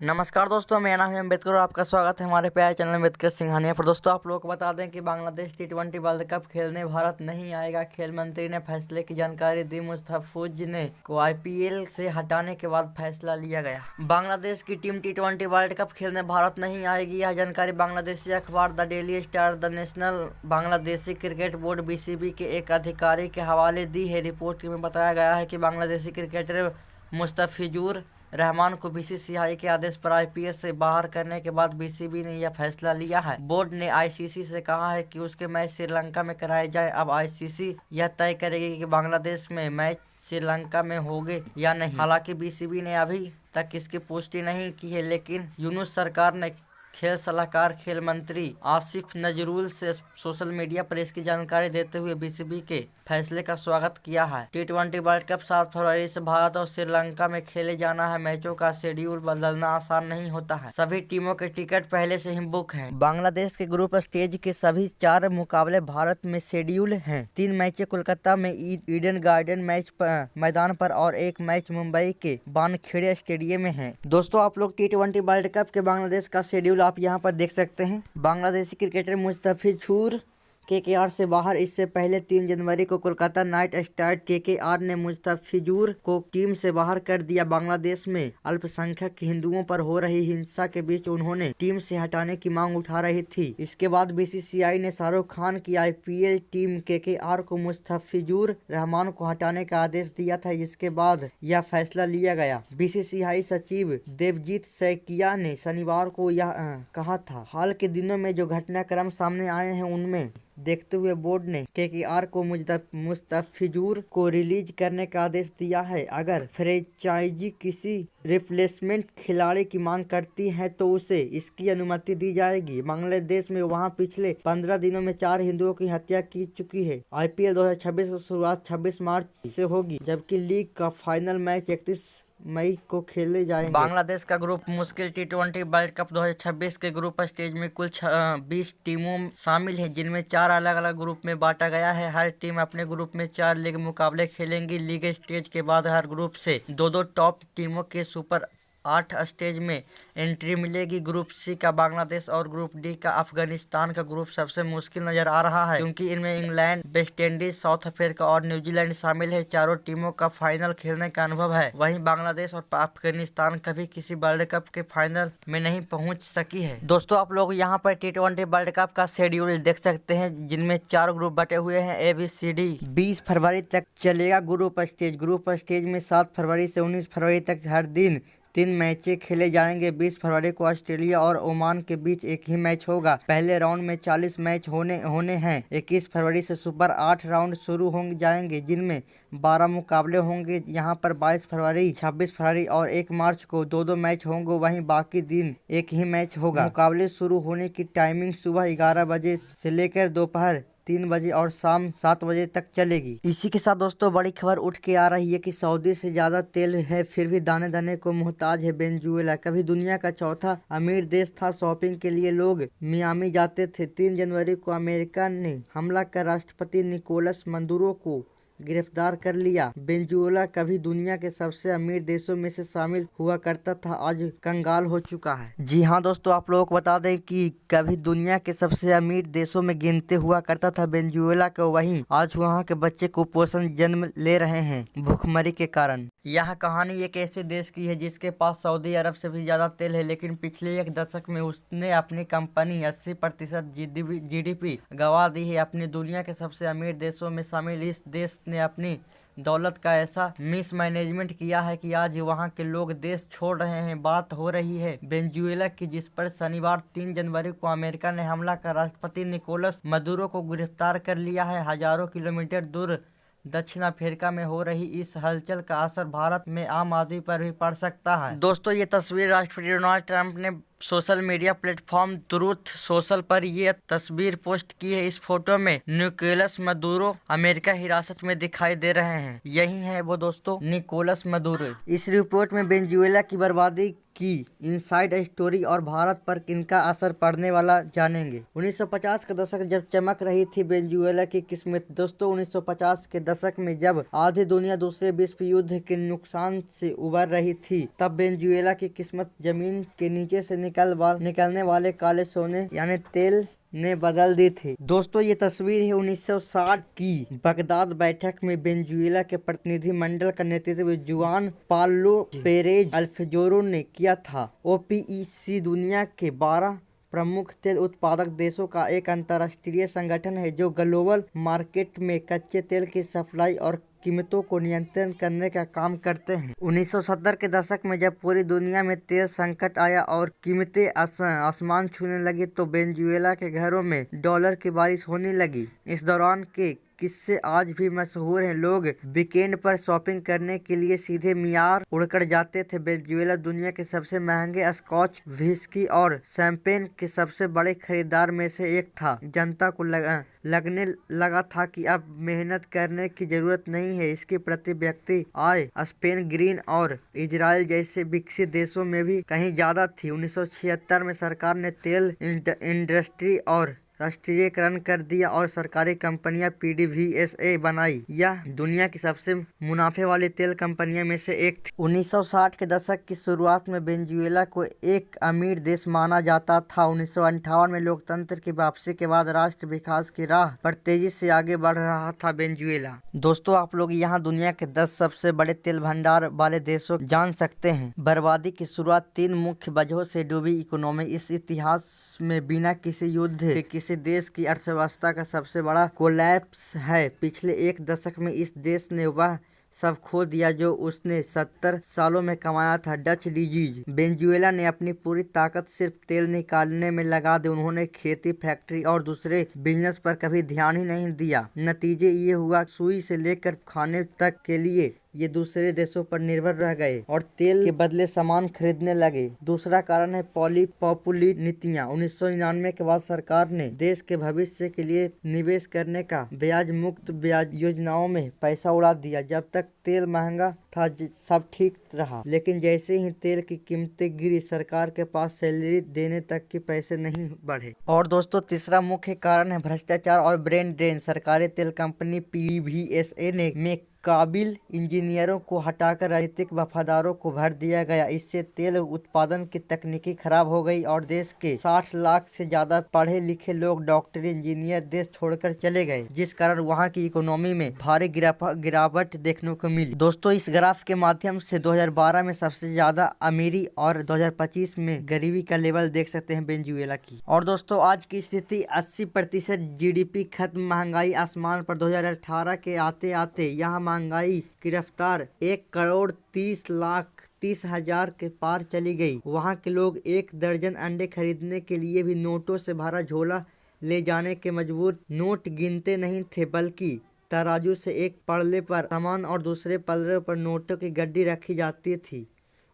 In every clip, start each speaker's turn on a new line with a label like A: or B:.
A: नमस्कार दोस्तों, मेरा नाम है अम्बेडकर और आपका स्वागत है हमारे प्यारे चैनल अम्बेडकर सिंघानिया पर। दोस्तों आप लोगों को बता दें कि बांग्लादेश T20 वर्ल्ड कप खेलने भारत नहीं आएगा। खेल मंत्री ने फैसले की जानकारी दी। मुस्तफिजुर ने को IPL से हटाने के बाद फैसला लिया गया। बांग्लादेश की टीम T20 वर्ल्ड कप खेलने भारत नहीं आएगी। यह जानकारी बांग्लादेशी अखबार the daily star the national Bangladeshi cricket board BCB के एक अधिकारी के हवाले दी है। रिपोर्ट में बताया गया है कि बांग्लादेशी क्रिकेटर मुस्तफिजुर रहमान को BCCI के आदेश पर IPL से बाहर करने के बाद BCB ने यह फैसला लिया है। बोर्ड ने ICC से कहा है कि उसके मैच श्रीलंका में कराए जाएं। अब ICC यह तय करेगी कि बांग्लादेश में मैच श्रीलंका में होंगे या नहीं। हालांकि BCB ने अभी तक इसकी पुष्टि नहीं की है, लेकिन यूनुस सरकार ने खेल सलाहकार खेल मंत्री आसिफ नजरुल से सोशल मीडिया पर इसकी जानकारी देते हुए BCB के फैसले का स्वागत किया है। T20 वर्ल्ड कप 7 फरवरी से भारत और श्रीलंका में खेले जाना है। मैचों का शेड्यूल बदलना आसान नहीं होता है। सभी टीमों के टिकट पहले से ही बुक हैं। बांग्लादेश के ग्रुप स्टेज के सभी 4 मुकाबले भारत में शेड्यूल हैं। 3 मैचें कोलकाता में ईडन गार्डन मैदान पर और 1 मैच मुंबई के वानखेड़े स्टेडियम में है। दोस्तों आप लोग T20 वर्ल्ड कप के बांग्लादेश का शेड्यूल आप यहाँ पर देख सकते हैं। बांग्लादेशी क्रिकेटर मुस्तफिजुर KKR से बाहर। इससे पहले 3 जनवरी को कोलकाता नाइट स्टार KKR ने मुस्तफिजुर को टीम से बाहर कर दिया। बांग्लादेश में अल्पसंख्यक हिंदुओं पर हो रही हिंसा के बीच उन्होंने टीम से हटाने की मांग उठा रही थी। इसके बाद BCCI ने शाहरुख खान की IPL टीम KKR को मुस्तफिजुर रहमान को हटाने का आदेश दिया था, जिसके बाद यह फैसला लिया गया। BCCI सचिव देवजीत सैकिया ने शनिवार को यह कहा था। हाल के दिनों में जो घटनाक्रम सामने आए हैं उनमें देखते हुए बोर्ड ने KKR को मुस्तफिजुर को रिलीज करने का आदेश दिया है। अगर फ्रेंचाइजी किसी रिप्लेसमेंट खिलाड़ी की मांग करती है तो उसे इसकी अनुमति दी जाएगी। बांग्लादेश में वहां पिछले 15 दिनों में 4 हिंदुओं की हत्या की चुकी है। IPL 2026 की शुरुआत 26 मार्च से होगी, जबकि लीग का फाइनल मैच 31 मई को खेले जाएंगे। बांग्लादेश का ग्रुप मुश्किल T20 वर्ल्ड कप 2026 के ग्रुप स्टेज में कुल 20 टीमों शामिल हैं, जिनमें 4 अलग अलग ग्रुप में बांटा गया है। हर टीम अपने ग्रुप में 4 लीग मुकाबले खेलेंगी। लीग स्टेज के बाद हर ग्रुप से 2-2 टॉप टीमों के सुपर 8 स्टेज में एंट्री मिलेगी। ग्रुप C का बांग्लादेश और ग्रुप D का अफगानिस्तान का ग्रुप सबसे मुश्किल नजर आ रहा है, क्योंकि इनमें इंग्लैंड, वेस्टइंडीज, साउथ अफ्रीका और न्यूजीलैंड शामिल है। चारों टीमों का फाइनल खेलने का अनुभव है। वहीं बांग्लादेश और अफगानिस्तान कभी किसी वर्ल्ड कप के फाइनल में नहीं पहुंच सकी है। दोस्तों आप लोग यहाँ पर T20 वर्ल्ड कप का शेड्यूल देख सकते हैं, जिनमें 4 ग्रुप बटे हुए हैं ABCD। 20 फरवरी तक चलेगा ग्रुप स्टेज में 7 फरवरी से 19 फरवरी तक हर दिन 3 मैचें खेले जाएंगे। 20 फरवरी को ऑस्ट्रेलिया और ओमान के बीच एक ही मैच होगा। पहले राउंड में 40 मैच होने हैं। 21 फरवरी से सुपर 8 राउंड शुरू होंगे जाएंगे, जिनमें 12 मुकाबले होंगे। यहाँ पर 22 फरवरी, 26 फरवरी और 1 मार्च को 2-2 मैच होंगे। वहीं बाकी दिन एक ही मैच होगा। मुकाबले शुरू होने की टाइमिंग सुबह 11 बजे से लेकर दोपहर 3 बजे और शाम 7 बजे तक चलेगी। इसी के साथ दोस्तों बड़ी खबर उठ के आ रही है कि सऊदी से ज्यादा तेल है फिर भी दाने दाने को मोहताज है वेनेजुएला। कभी दुनिया का चौथा अमीर देश था। शॉपिंग के लिए लोग मियामी जाते थे। 3 जनवरी को अमेरिका ने हमला कर राष्ट्रपति निकोलस मदुरो को गिरफ्तार कर लिया। वेनेजुएला कभी दुनिया के सबसे अमीर देशों में से शामिल हुआ करता था, आज कंगाल हो चुका है। जी हाँ दोस्तों, आप लोगों को बता दें कि कभी दुनिया के सबसे अमीर देशों में गिनते हुआ करता था वेनेजुएला को, वहीं आज वहाँ के बच्चे कुपोषण जन्म ले रहे हैं भूखमरी के कारण। यह कहानी एक ऐसे देश की है जिसके पास सऊदी अरब से भी ज्यादा तेल है, लेकिन पिछले 1 दशक में उसने अपनी कंपनी 80% GDP गंवा दी है। अपनी दुनिया के सबसे अमीर देशों में शामिल इस देश ने अपनी दौलत का ऐसा मिसमैनेजमेंट किया है कि आज वहां के लोग देश छोड़ रहे हैं। बात हो रही है वेनेजुएला की, जिस पर शनिवार 3 जनवरी को अमेरिका ने हमला कर राष्ट्रपति निकोलस मदुरो को गिरफ्तार कर लिया है। हजारों किलोमीटर दूर दक्षिण अफ्रीका में हो रही इस हलचल का असर भारत में आम आदमी पर भी पड़ सकता है। दोस्तों ये तस्वीर राष्ट्रपति डोनाल्ड ट्रंप ने social media platform truth social पर ये तस्वीर पोस्ट की है। इस फोटो में निकोलस मदुरो अमेरिका हिरासत में दिखाई दे रहे हैं। यही है वो दोस्तों, निकोलस मदुरो। इस रिपोर्ट में वेनेजुएला की बर्बादी की इनसाइड स्टोरी और भारत पर इनका असर पड़ने वाला जानेंगे। 1950 का दशक जब चमक रही थी वेनेजुएला की किस्मत। दोस्तों 1950 के दशक में जब आधी दुनिया दूसरे विश्व युद्ध के नुकसान से उबर रही थी, तब वेनेजुएला की किस्मत जमीन के नीचे से निकलने वाले काले सोने यानी तेल ने बदल दी थी। दोस्तों ये तस्वीर है 1960 की बगदाद बैठक में वेनेजुएला के प्रतिनिधि मंडल का नेतृत्व जुआन पाब्लो पेरेज अल्फेजोरो ने किया था। ओपीईसी दुनिया के 12 प्रमुख तेल उत्पादक देशों का एक अंतर्राष्ट्रीय संगठन है जो ग्लोबल मार्केट में कच्चे तेल की सप्लाई और कीमतों को नियंत्रण करने का काम करते हैं। 1970 के दशक में जब पूरी दुनिया में तेल संकट आया और कीमतें आसमान छूने लगी, तो वेनेजुएला के घरों में डॉलर की बारिश होने लगी। इस दौरान के किस्से आज भी मशहूर हैं। लोग वीकेंड पर शॉपिंग करने के लिए सीधे मियार उड़कर जाते थे। वेनेजुएला दुनिया के सबसे महंगे स्कॉच, व्हिस्की और शैंपेन के सबसे बड़े खरीदार में से एक था। जनता को लगने लगा था कि अब मेहनत करने की जरूरत नहीं है। इसकी प्रति व्यक्ति आय स्पेन, ग्रीन और इजराइल जैसे विकसित देशों में भी कहीं ज्यादा थी। 1976 में सरकार ने तेल इंडस्ट्री और राष्ट्रीयकरण कर दिया और सरकारी कंपनियां पीडीवीएसए बनाई। यह दुनिया की सबसे मुनाफे वाली तेल कंपनियों में से एक थी। 1960 के दशक की शुरुआत में वेनेजुएला को एक अमीर देश माना जाता था। 1958 में लोकतंत्र की वापसी के बाद राष्ट्र विकास की राह पर तेजी से आगे बढ़ रहा था वेनेजुएला। दोस्तों आप लोग यहाँ दुनिया के 10 सबसे बड़े तेल भंडार वाले देशों जान सकते हैं। बर्बादी की शुरुआत 3 मुख्य वजहों से डूबी इकोनॉमी। इस इतिहास में बिना किसी युद्ध के किसी देश की अर्थव्यवस्था का सबसे बड़ा कोलैप्स है। पिछले एक दशक में इस देश ने वह सब खो दिया जो उसने 70 सालों में कमाया था। Dutch disease. वेनेजुएला ने अपनी पूरी ताकत सिर्फ तेल निकालने में लगा दी। उन्होंने खेती, फैक्ट्री और दूसरे बिजनेस पर कभी ध्यान ही नहीं दिया। नतीजे ये हुआ, सुई से लेकर खाने तक के लिए ये दूसरे देशों पर निर्भर रह गए और तेल के बदले सामान खरीदने लगे। दूसरा कारण है पॉपुलिस्ट नीतियाँ। 1999 के बाद सरकार ने देश के भविष्य के लिए निवेश करने का ब्याज मुक्त ब्याज योजनाओं में पैसा उड़ा दिया। जब तक तेल महंगा था सब ठीक रहा, लेकिन जैसे ही तेल की कीमतें गिरी, सरकार के पास सैलरी देने तक के पैसे नहीं बढ़े। और दोस्तों तीसरा मुख्य कारण है भ्रष्टाचार और ब्रेन ड्रेन। सरकारी तेल कंपनी पीडीवीएसए में काबिल इंजीनियरों को हटाकर राजनीतिक वफादारों को भर दिया गया। इससे तेल उत्पादन की तकनीकी खराब हो गई और देश के 60 लाख से ज्यादा पढ़े लिखे लोग, डॉक्टर, इंजीनियर देश छोड़कर चले गए, जिस कारण वहां की इकोनॉमी में भारी गिरावट देखने को मिली। दोस्तों इस ग्राफ के माध्यम से 2012 में सबसे ज्यादा अमीरी और 2025 में गरीबी का लेवल देख सकते हैं वेनेजुएला की। और दोस्तों आज की स्थिति 80% जीडीपी खत्म, महंगाई आसमान पर। 2018 के आते आते यहाँ महंगाई की रफ्तार 1,30,30,000 के पार चली गई। वहाँ के लोग 1 दर्जन अंडे खरीदने के लिए भी नोटों से भरा झोला ले जाने के मजबूर। नोट गिनते नहीं थे, बल्कि तराजू से एक पल्ले पर सामान और दूसरे पल्ले पर नोटों की गड्डी रखी जाती थी।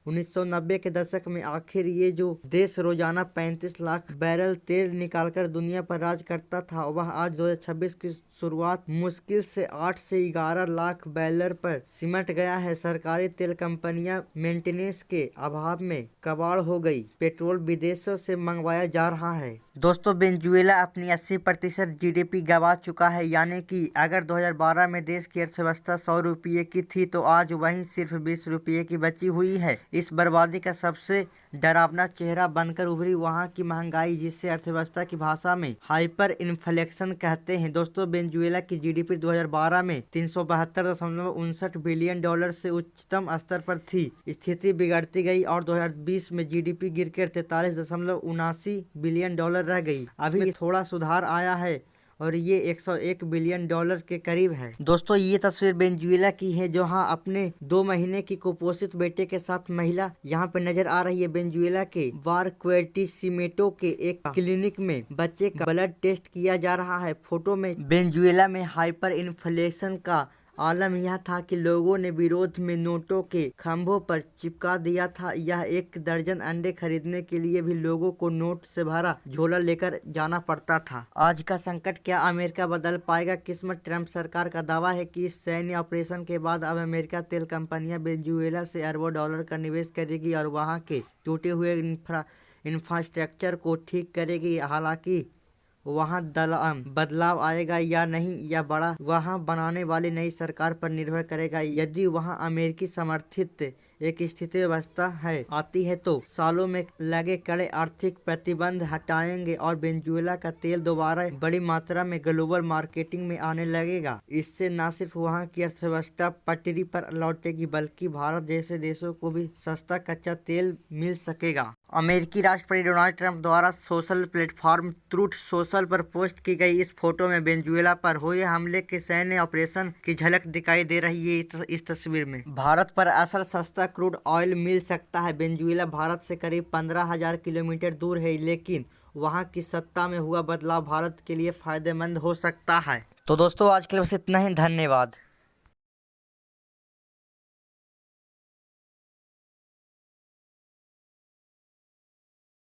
A: 1990 के दशक में आखिर ये जो देश रोजाना 35 लाख बैरल तेल निकालकर दुनिया पर राज करता था, वह आज 2026 की शुरुआत मुश्किल से 8 से 11 लाख बैरल पर सिमट गया है। सरकारी तेल कंपनियां मेंटेनेंस के अभाव में कबाड़ हो गई। पेट्रोल विदेशों से मंगवाया जा रहा है। दोस्तों वेनेजुएला अपनी 80% जीडीपी गंवा चुका है, यानी कि अगर 2012 में देश की अर्थव्यवस्था 100 रुपये की थी तो आज वही सिर्फ 20 रुपये की बची हुई है। इस बर्बादी का सबसे डरावना चेहरा बनकर उभरी वहां की महंगाई, जिसे अर्थव्यवस्था की भाषा में हाइपर इन्फ्लेशन कहते हैं। दोस्तों वेनेजुएला की जीडीपी 2012 में 372.59 बिलियन डॉलर से उच्चतम स्तर पर थी। स्थिति बिगड़ती गई और 2020 में जीडीपी गिरकर 43.79 बिलियन डॉलर रह गई। अभी थोड़ा सुधार आया है और ये 101 बिलियन डॉलर के करीब है। दोस्तों ये तस्वीर वेनेजुएला की है, जहां अपने 2 महीने की कुपोषित बेटे के साथ महिला यहाँ पे नजर आ रही है। वेनेजुएला के बारक्वेटिसिमेटो के एक क्लिनिक में बच्चे का ब्लड टेस्ट किया जा रहा है। फोटो में वेनेजुएला में हाइपर इन्फ्लेशन का आलम यह था कि लोगों ने विरोध में नोटों के खंभों पर चिपका दिया था। यह 1 दर्जन अंडे खरीदने के लिए भी लोगों को नोट से भरा झोला लेकर जाना पड़ता था। आज का संकट क्या अमेरिका बदल पाएगा किस्मत? ट्रंप सरकार का दावा है कि इस सैन्य ऑपरेशन के बाद अब अमेरिका तेल कंपनियां वेनेजुएला से अरबों डॉलर का निवेश करेगी और वहां के टूटे हुए इंफ्रास्ट्रक्चर को ठीक करेगी। हालांकि वहां बदलाव आएगा या नहीं, यह बड़ा वहां बनाने वाली नई सरकार पर निर्भर करेगा। यदि वहां अमेरिकी समर्थित एक स्थिति व्यवस्था आती है तो सालों में लगे कड़े आर्थिक प्रतिबंध हटाएंगे और वेनेजुएला का तेल दोबारा बड़ी मात्रा में ग्लोबल मार्केटिंग में आने लगेगा। इससे न सिर्फ वहां की अर्थव्यवस्था पटरी पर लौटेगी बल्कि भारत जैसे देशों को भी सस्ता कच्चा तेल मिल सकेगा। अमेरिकी राष्ट्रपति डोनाल्ड ट्रंप द्वारा सोशल प्लेटफॉर्म ट्रूथ सोशल पर पोस्ट की गई इस फोटो में वेनेजुएला पर हुए हमले के सैन्य ऑपरेशन की झलक दिखाई दे रही है। इस तस्वीर में भारत पर असल सस्ता क्रूड ऑयल मिल सकता है। वेनेजुएला भारत से करीब 15,000 किलोमीटर दूर है, लेकिन वहां की सत्ता में हुआ बदलाव भारत के लिए फायदेमंद हो सकता है। तो दोस्तों आज के लिए बस इतना ही। धन्यवाद।